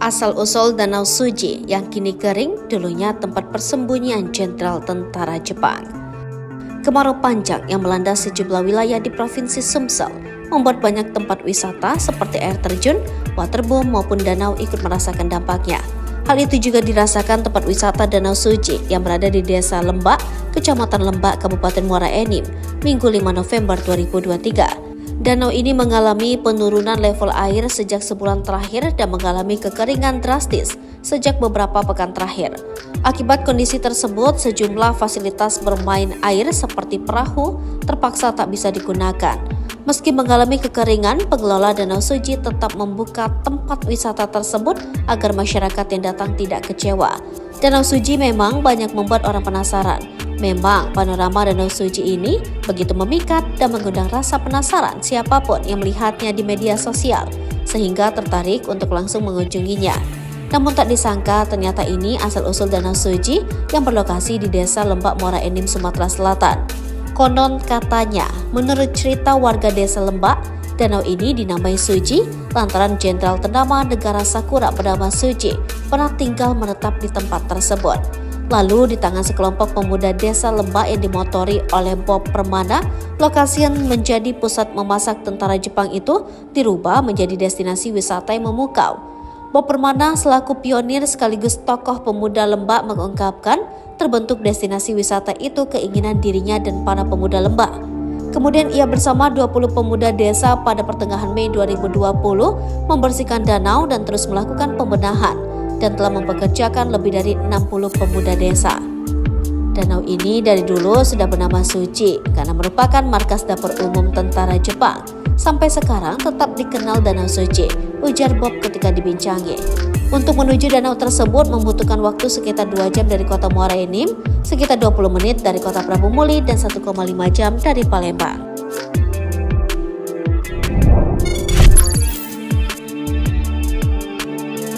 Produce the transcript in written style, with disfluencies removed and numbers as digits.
Asal-usul Danau Suji yang kini kering dulunya tempat persembunyian jenderal tentara Jepang. Kemarau panjang yang melanda sejumlah wilayah di Provinsi Sumsel membuat banyak tempat wisata seperti air terjun, waterboom maupun danau ikut merasakan dampaknya. Hal itu juga dirasakan tempat wisata Danau Suji yang berada di Desa Lembak, Kecamatan Lembak, Kabupaten Muara Enim, Minggu 5 November 2023. Danau ini mengalami penurunan level air sejak sebulan terakhir dan mengalami kekeringan drastis sejak beberapa pekan terakhir. Akibat kondisi tersebut, sejumlah fasilitas bermain air seperti perahu terpaksa tak bisa digunakan. Meski mengalami kekeringan, pengelola Danau Suji tetap membuka tempat wisata tersebut agar masyarakat yang datang tidak kecewa. Danau Suji memang banyak membuat orang penasaran. Memang panorama Danau Suji ini begitu memikat dan mengundang rasa penasaran siapapun yang melihatnya di media sosial, sehingga tertarik untuk langsung mengunjunginya. Namun tak disangka ternyata ini asal-usul Danau Suji yang berlokasi di Desa Lembak, Muara Enim, Sumatera Selatan. Konon katanya, menurut cerita warga Desa Lembak, danau ini dinamai Suji lantaran jenderal ternama negara Sakura bernama Suji pernah tinggal menetap di tempat tersebut. Lalu di tangan sekelompok pemuda Desa Lembak yang dimotori oleh Bob Permana, lokasi yang menjadi pusat memasak tentara Jepang itu dirubah menjadi destinasi wisata yang memukau. Bob Permana selaku pionir sekaligus tokoh pemuda Lembak mengungkapkan terbentuk destinasi wisata itu keinginan dirinya dan para pemuda Lembak. Kemudian ia bersama 20 pemuda desa pada pertengahan Mei 2020 membersihkan danau dan terus melakukan pembenahan dan telah mempekerjakan lebih dari 60 pemuda desa. Danau ini dari dulu sudah bernama Suji karena merupakan markas dapur umum tentara Jepang. Sampai sekarang tetap dikenal Danau Suji, ujar Bob ketika dibincangi. Untuk menuju danau tersebut membutuhkan waktu sekitar 2 jam dari kota Muara Enim, sekitar 20 menit dari kota Prabu Muli, dan 1,5 jam dari Palembang.